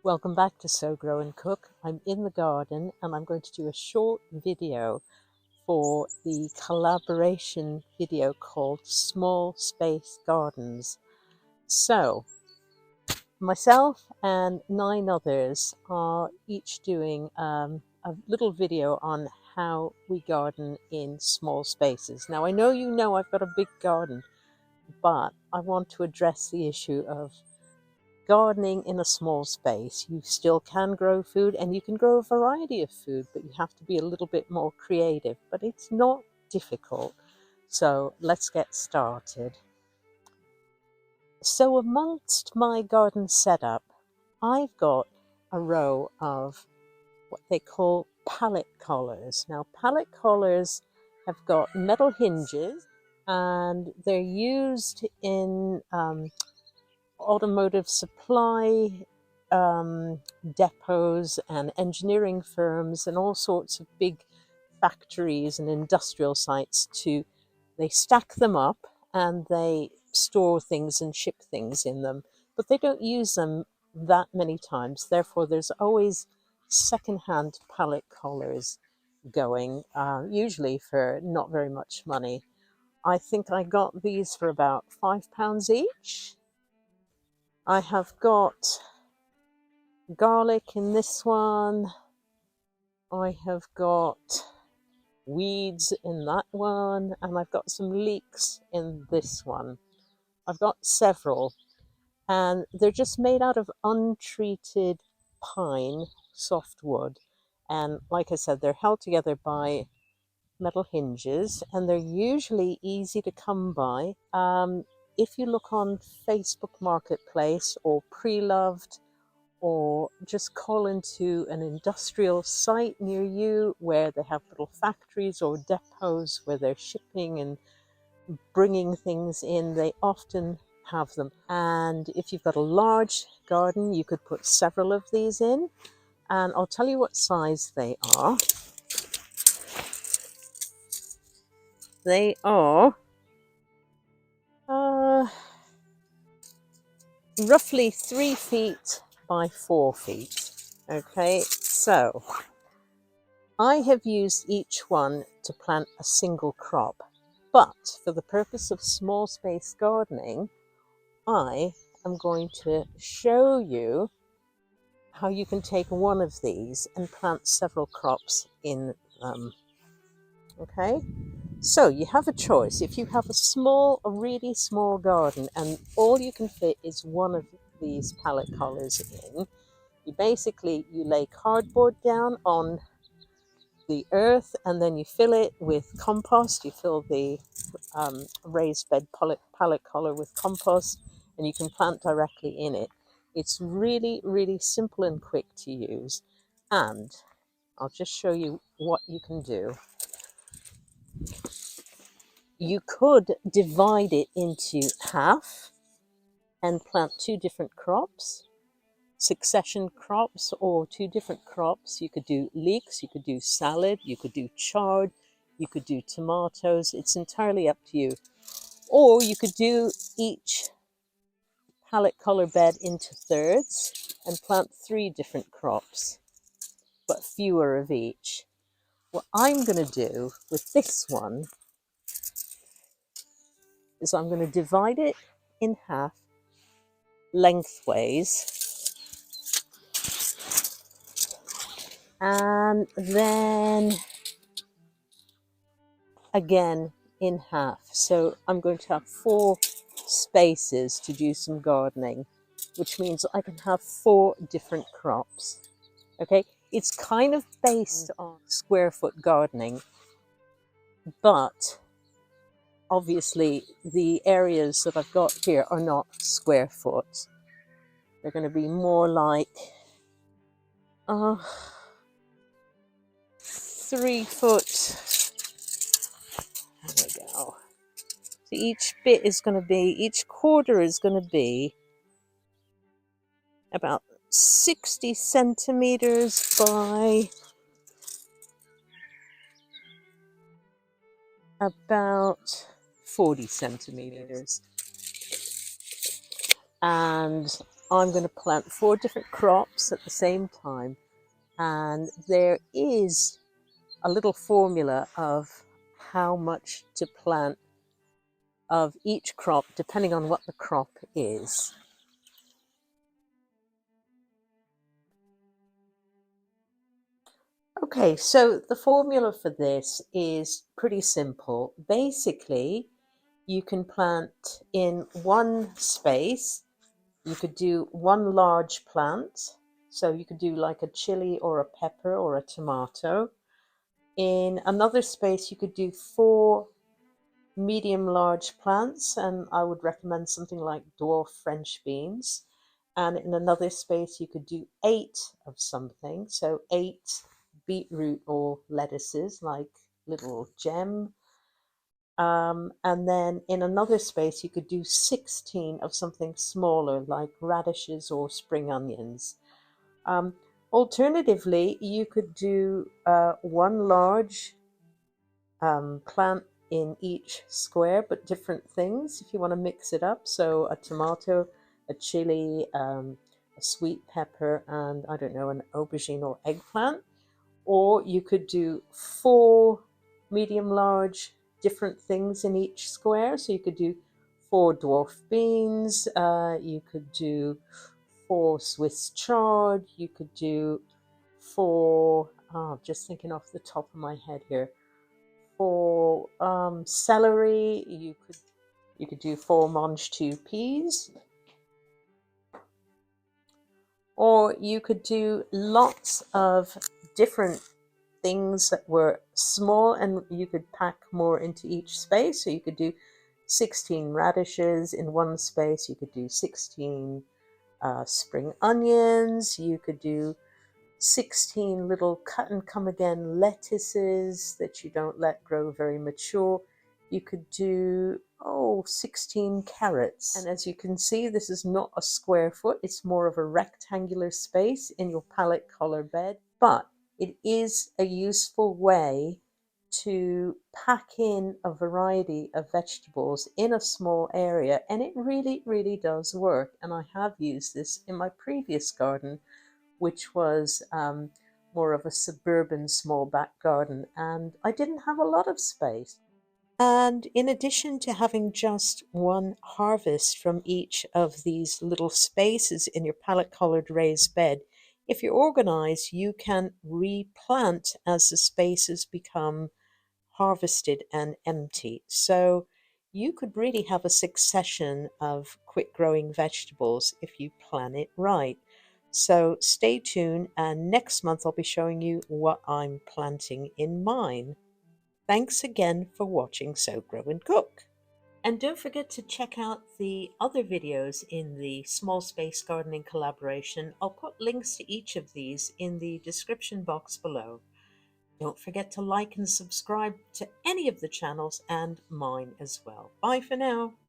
Welcome back to Sow, Grow and Cook. I'm in the garden and I'm going to do a short video for the collaboration video called Small Space Gardens. So, myself and 9 others are each doing a little video on how we garden in small spaces. Now, I know I've got a big garden, but I want to address the issue of gardening in a small space. You still can grow food and you can grow a variety of food, but you have to be a little bit more creative. But it's not difficult. So let's get started. So amongst my garden setup, I've got a row of what they call pallet collars. Now, pallet collars have got metal hinges and they're used in automotive supply depots and engineering firms and all sorts of big factories and industrial sites. They stack them up and they store things and ship things in them, but they don't use them that many times. Therefore, there's always secondhand pallet collars going, usually for not very much money. I think I got these for about £5 each. I have got garlic in this one. I have got weeds in that one, and I've got some leeks in this one. I've got several, and they're just made out of untreated pine, softwood. And like I said, they're held together by metal hinges, and they're usually easy to come by. If you look on Facebook Marketplace or Pre-Loved, or just call into an industrial site near you where they have little factories or depots where they're shipping and bringing things in, they often have them. And if you've got a large garden, you could put several of these in. And I'll tell you what size they are. They are roughly 3 feet by 4 feet. Okay, so I have used each one to plant a single crop, but for the purpose of small space gardening, I am going to show you how you can take one of these and plant several crops in them. Okay, so you have a choice. If you have a really small garden and all you can fit is one of these pallet collars in, you lay cardboard down on the earth and then you fill it with compost. You fill the raised bed pallet collar with compost and you can plant directly in it. It's really, really simple and quick to use. And I'll just show you what you can do. You could divide it into half and plant 2 different crops, succession crops, or 2 different crops. You could do leeks, you could do salad, you could do chard, you could do tomatoes. It's entirely up to you. Or you could do each pallet collar bed into thirds and plant 3 different crops, but fewer of each. What I'm going to do with this one is I'm going to divide it in half lengthways and then again in half. So I'm going to have 4 spaces to do some gardening, which means I can have 4 different crops. Okay, it's kind of based on square foot gardening, but obviously the areas that I've got here are not square foot. They're going to be more like 3 foot. There we go. So each quarter is going to be about 60 centimeters by about 40 centimeters. And I'm going to plant 4 different crops at the same time, and there is a little formula of how much to plant of each crop depending on what the crop is. Okay, so the formula for this is pretty simple. Basically, you can plant in one space. You could do one large plant. So you could do like a chili or a pepper or a tomato. In another space, you could do 4 medium large plants, and I would recommend something like dwarf French beans. And in another space, you could do 8 of something. So 8 beetroot or lettuces, like little gem. And then in another space, you could do 16 of something smaller, like radishes or spring onions. Um, Alternatively, you could do one large plant in each square, but different things if you want to mix it up. So a tomato, a chili, a sweet pepper, and I don't know, an aubergine or eggplant. Or you could do 4 medium large different things in each square. So you could do 4 dwarf beans, you could do 4 Swiss chard, you could do 4, just thinking off the top of my head here, for celery, you could do 4 mange tout peas, or you could do lots of different things that were small, and you could pack more into each space. So you could do 16 radishes in one space. You could do 16 spring onions. You could do 16 little cut and come again lettuces that you don't let grow very mature. You could do 16 carrots. And as you can see, this is not a square foot, it's more of a rectangular space in your palette color bed, but it is a useful way to pack in a variety of vegetables in a small area, and it really does work. And I have used this in my previous garden, which was more of a suburban small back garden, and I didn't have a lot of space. And in addition to having just one harvest from each of these little spaces in your palette colored raised bed, if you're organized, you can replant as the spaces become harvested and empty. So you could really have a succession of quick growing vegetables if you plan it right. So stay tuned, and next month I'll be showing you what I'm planting in mine. Thanks again for watching Sow Grow and Cook. And don't forget to check out the other videos in the Small Space Gardening collaboration. I'll put links to each of these in the description box below. Don't forget to like and subscribe to any of the channels and mine as well. Bye for now.